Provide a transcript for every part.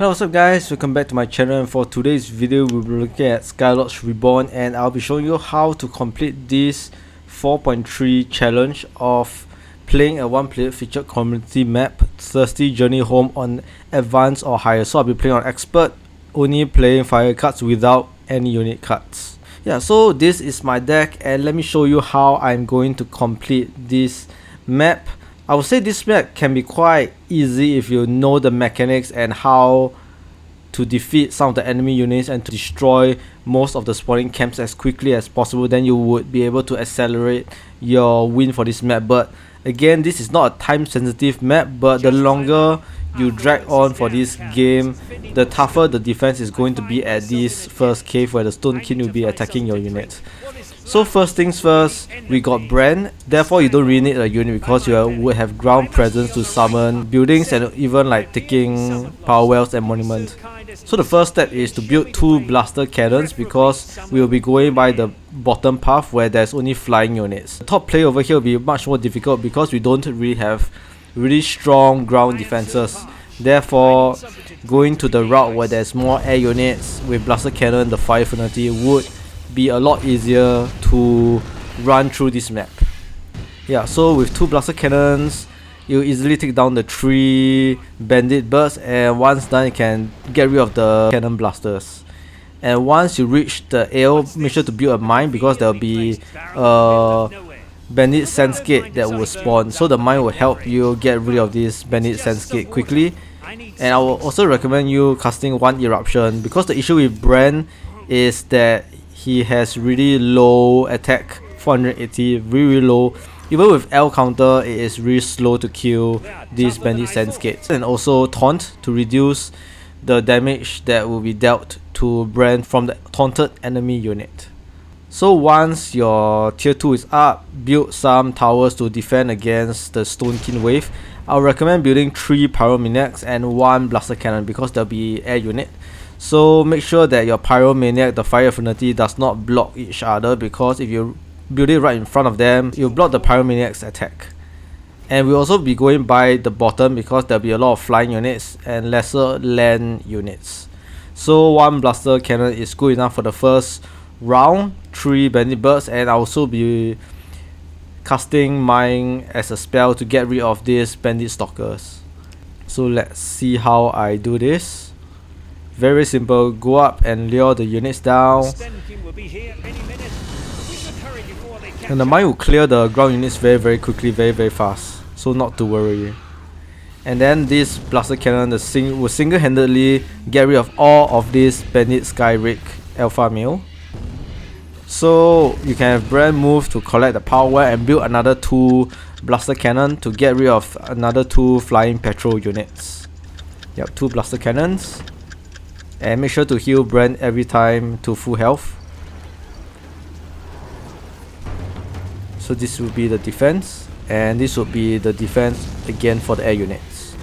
Hello, what's up guys, welcome back to my channel, and for today's video we'll be looking at Skylords Reborn, and I'll be showing you how to complete this 4.3 challenge of playing a one-player featured community map, Thirsty Journey Home, on Advanced or higher. So I'll be playing on Expert, only playing fire cards without any unit cards. Yeah, so this is my deck, and let me show you how I'm going to complete this map. I would say this map can be quite easy if you know the mechanics and how to defeat some of the enemy units and to destroy most of the spawning camps as quickly as possible. Then you would be able to accelerate your win for this map. But again, this is not a time sensitive map, but the longer you drag on for this game, the tougher the defense is going to be at this first cave where the Stone King will be attacking your units. So first things first, we got Brand. Therefore you don't really need a unit because you would have ground presence to summon buildings and even like taking power wells and monuments. So the first step is to build 2 blaster cannons because we will be going by the bottom path where there's only flying units. The top play over here will be much more difficult because we don't really have really strong ground defenses. Therefore, going to the route where there's more air units with blaster cannon, the fire affinity, would be a lot easier to run through this map. Yeah, so with 2 blaster cannons, you easily take down the 3 bandit birds, and once done you can get rid of the cannon blasters. And once you reach the ale, make sure to build a mine because there will be a bandit sense gate that will spawn, so the mine will help you get rid of this bandit sense gate quickly. And I will also recommend you casting 1 eruption because the issue with Brand is that he has really low attack, 480, really low. Even with L counter, it is really slow to kill these bandit sense gates. And also taunt to reduce the damage that will be dealt to Brand from the taunted enemy unit. So once your tier 2 is up, build some towers to defend against the Stone King wave. I'll recommend building 3 Pyromaniacs and 1 blaster cannon because there'll be air unit. So make sure that your Pyromaniac, the fire affinity, does not block each other, because if you build it right in front of them, you'll block the Pyromaniac's attack. And we'll also be going by the bottom because there'll be a lot of flying units and lesser land units. So 1 blaster cannon is good enough for the first round, 3 bandit birds, and I'll also be casting mine as a spell to get rid of these bandit stalkers. So let's see how I do this. Very simple, go up and lure the units down, and the mine will clear the ground units very quickly, very fast, so not to worry. And then this blaster cannon will single-handedly get rid of all of this bandit Skyrig alpha male. So you can have Brand move to collect the power well and build another 2 blaster cannon to get rid of another 2 flying patrol units. Yep, 2 blaster cannons. And make sure to heal Brand every time to full health. So this will be the defense, and this will be the defense again for the air units.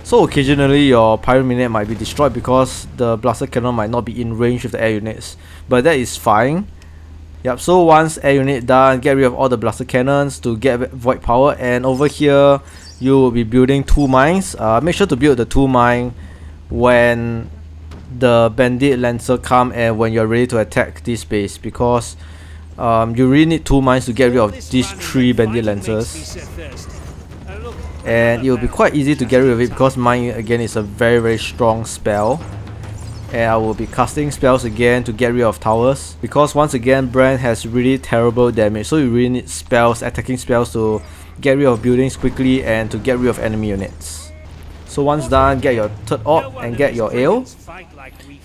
So occasionally your Pyromaniac might be destroyed because the blaster cannon might not be in range with the air units, but that is fine. Yep, so once air unit done, get rid of all the blaster cannons to get void power, and over here you will be building 2 mines. Make sure to build the 2 mine when the bandit lancer come and when you're ready to attack this base, because you really need 2 mines to get rid of these 3 bandit lancers, and it will be quite easy to get rid of it because mine again is a very strong spell. And I will be casting spells again to get rid of towers because once again Brand has really terrible damage, so you really need spells, attacking spells, to get rid of buildings quickly and to get rid of enemy units. So once done, get your 3rd orb and get your ale,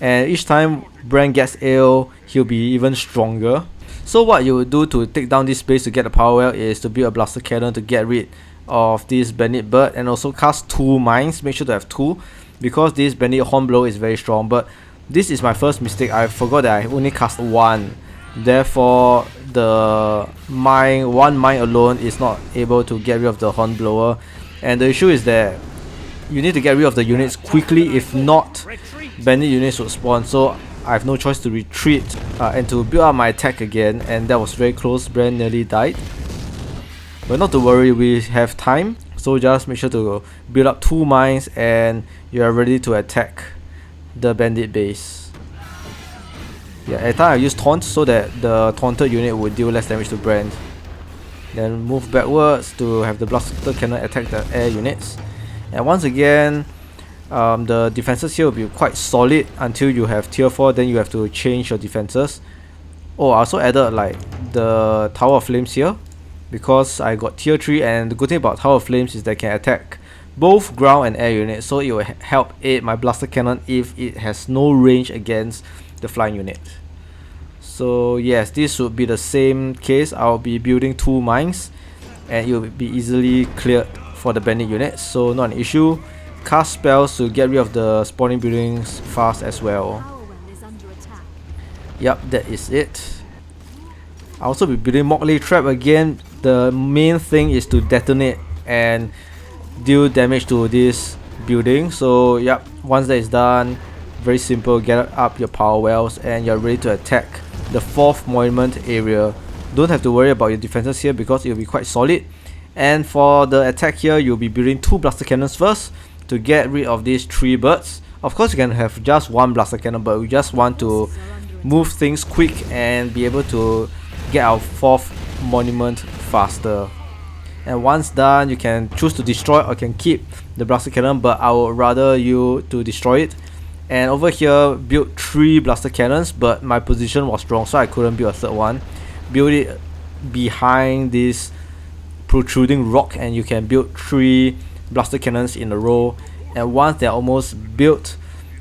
and each time Brand gets ale, he'll be even stronger. So what you will do to take down this base to get the power well is to build a blaster cannon to get rid of this bandit bird, and also cast 2 mines. Make sure to have 2 because this bandit hornblower is very strong. But this is my first mistake, I forgot that I only cast 1. Therefore the 1 mine alone is not able to get rid of the hornblower, and the issue is that you need to get rid of the units quickly, if not bandit units will spawn. So I have no choice to retreat and to build up my attack again, and that was very close. Brand nearly died, but not to worry, we have time. So just make sure to build up 2 mines and you are ready to attack. the bandit base. Yeah, at time I use taunt so that the taunted unit would deal less damage to Brand. Then move backwards to have the blaster cannon attack the air units. And once again, the defenses here will be quite solid until you have tier 4, then you have to change your defenses. Oh, I also added like the Tower of Flames here because I got tier 3, and the good thing about Tower of Flames is that it can attack both ground and air units, so it will help aid my blaster cannon if it has no range against the flying unit. So yes, this would be the same case. I'll be building 2 mines and it will be easily cleared for the bandit units, so not an issue. Cast spells to get rid of the spawning buildings fast as well. Yep, that is it. I'll also be building Morklay Trap again. The main thing is to detonate and deal damage to this building. So yep, once that is done, very simple, get up your power wells and you're ready to attack the 4th monument area. Don't have to worry about your defenses here because it will be quite solid. And for the attack here, you'll be building 2 blaster cannons first to get rid of these 3 birds. Of course you can have just 1 blaster cannon, but we just want to move things quick and be able to get our 4th monument faster. And once done, you can choose to destroy or can keep the blaster cannon, but I would rather you to destroy it. And over here, build 3 blaster cannons, but my position was wrong, so I couldn't build a 3rd one. Build it behind this protruding rock and you can build 3 blaster cannons in a row. And once they're almost built,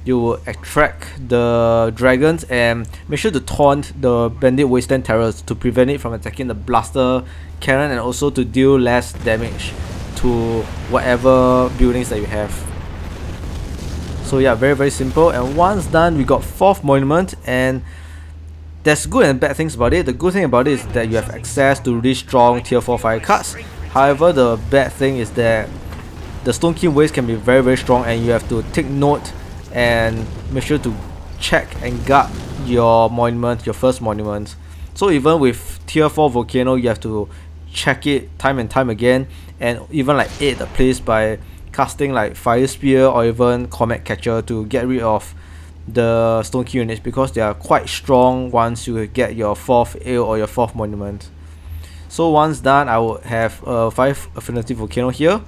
you will attract the dragons and make sure to taunt the bandit wasteland terrors to prevent it from attacking the blaster cannon and also to deal less damage to whatever buildings that you have. So yeah, very simple. And once done, we got 4th monument, and there's good and bad things about it. The good thing about it is that you have access to really strong tier 4 fire cards. However, the bad thing is that the Stone King waves can be very strong and you have to take note and make sure to check and guard your monument, your 1st monument. So even with tier 4 Volcano, you have to check it time and time again, and even like aid the place by casting like Fire Spear or even Comet Catcher to get rid of the Stone King units, because they are quite strong once you get your 4th Ale or your 4th monument. So once done, I will have a 5 Affinity Volcano here.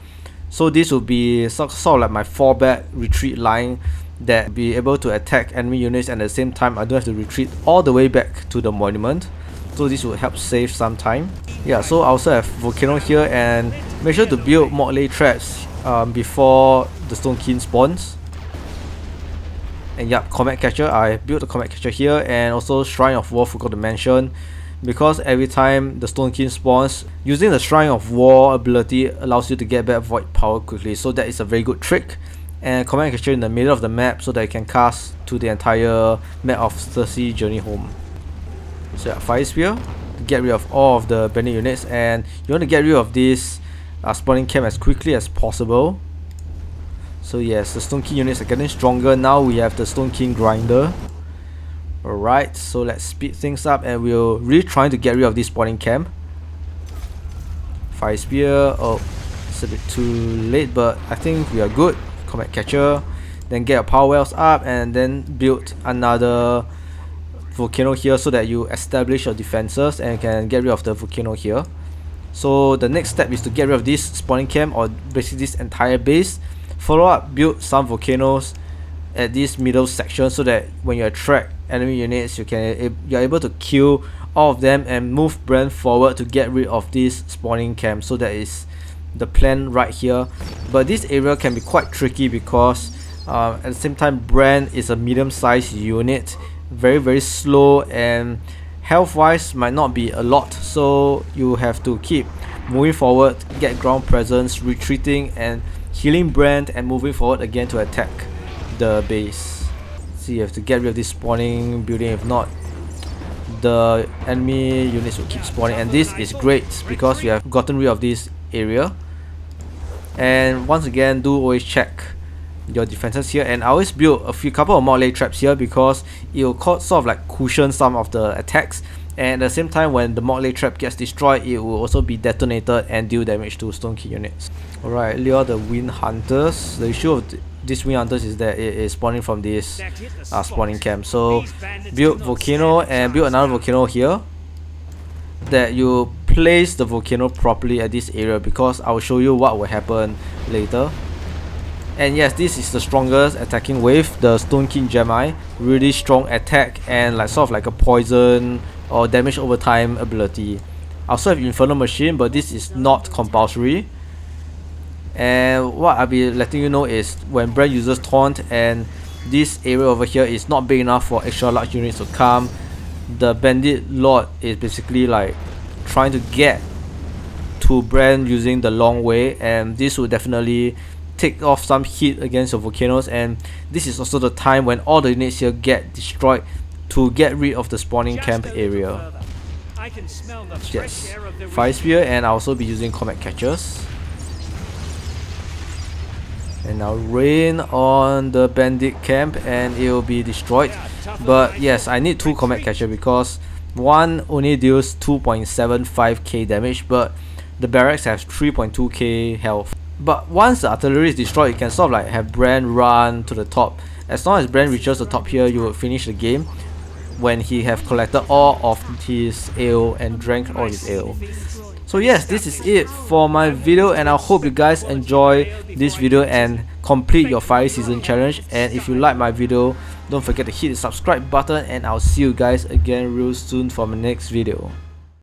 So this will be sort of like my fallback retreat line that will be able to attack enemy units, and at the same time I don't have to retreat all the way back to the monument. So this will help save some time. Yeah, so I also have Volcano here, and make sure to build Morklay Traps before the Stone King spawns. And yeah, Comet Catcher, I built the Comet Catcher here, and also Shrine of War, forgot to mention, because every time the Stone King spawns, using the Shrine of War ability allows you to get back Void Power quickly, so that is a very good trick. And Comet Catcher in the middle of the map so that you can cast to the entire map of Thirsty Journey Home. So yeah, Fire Spear to get rid of all of the bandit units, and you want to get rid of this spawning camp as quickly as possible. So yes, the Stone King units are getting stronger. Now we have the Stone King Grinder. Alright, so let's speed things up, and we're really trying to get rid of this spawning camp. Fire Spear, oh, it's a bit too late, but I think we are good. Comet Catcher, then get your power wells up, and then build another Volcano here so that you establish your defenses and can get rid of the Volcano here. So the next step is to get rid of this spawning camp, or basically this entire base. Follow up, build some volcanoes at this middle section so that when you attract enemy units, you're able to kill all of them and move Brand forward to get rid of this spawning camp. So that is the plan right here. But this area can be quite tricky because at the same time Brand is a medium-sized unit, very slow, and health wise might not be a lot, so you have to keep moving forward, get ground presence, retreating and healing Brand, and moving forward again to attack the base. So you have to get rid of this spawning building, if not the enemy units will keep spawning. And this is great because you have gotten rid of this area. And once again, do always check your defenses here, and I always build a couple of Morklay Traps here because it will sort of like cushion some of the attacks, and at the same time when the Morklay Trap gets destroyed, it will also be detonated and deal damage to Stone King units. Alright, lure the Wind Hunters. The issue of this Wind Hunters is that it is spawning from this spawning camp. So build Volcano and build another Volcano here. That you place the Volcano properly at this area, because I will show you what will happen later. And yes, this is the strongest attacking wave, the Stone King Gemi. Really strong attack and like sort of like a poison or damage over time ability. I also have Infernal Machine, but this is not compulsory. And what I'll be letting you know is when Brand uses Taunt and this area over here is not big enough for extra large units to come, the Bandit Lord is basically like trying to get to Brand using the long way, and this will definitely take off some hit against your volcanoes. And this is also the time when all the units here get destroyed to get rid of the spawning camp area. Yes, Fire Spear, and I'll also be using Comet Catchers. And now rain on the bandit camp and it will be destroyed. But yes, I need 2 Comet Catcher because one only deals 2.75k damage, but the barracks has 3.2k health. But once the artillery is destroyed, you can sort of like have Brand run to the top. As long as Brand reaches the top here, you will finish the game when he have collected all of his ale and drank all his ale. So yes, this is it for my video, and I hope you guys enjoy this video and complete your fire season challenge. And if you like my video, don't forget to hit the subscribe button, and I'll see you guys again real soon for my next video.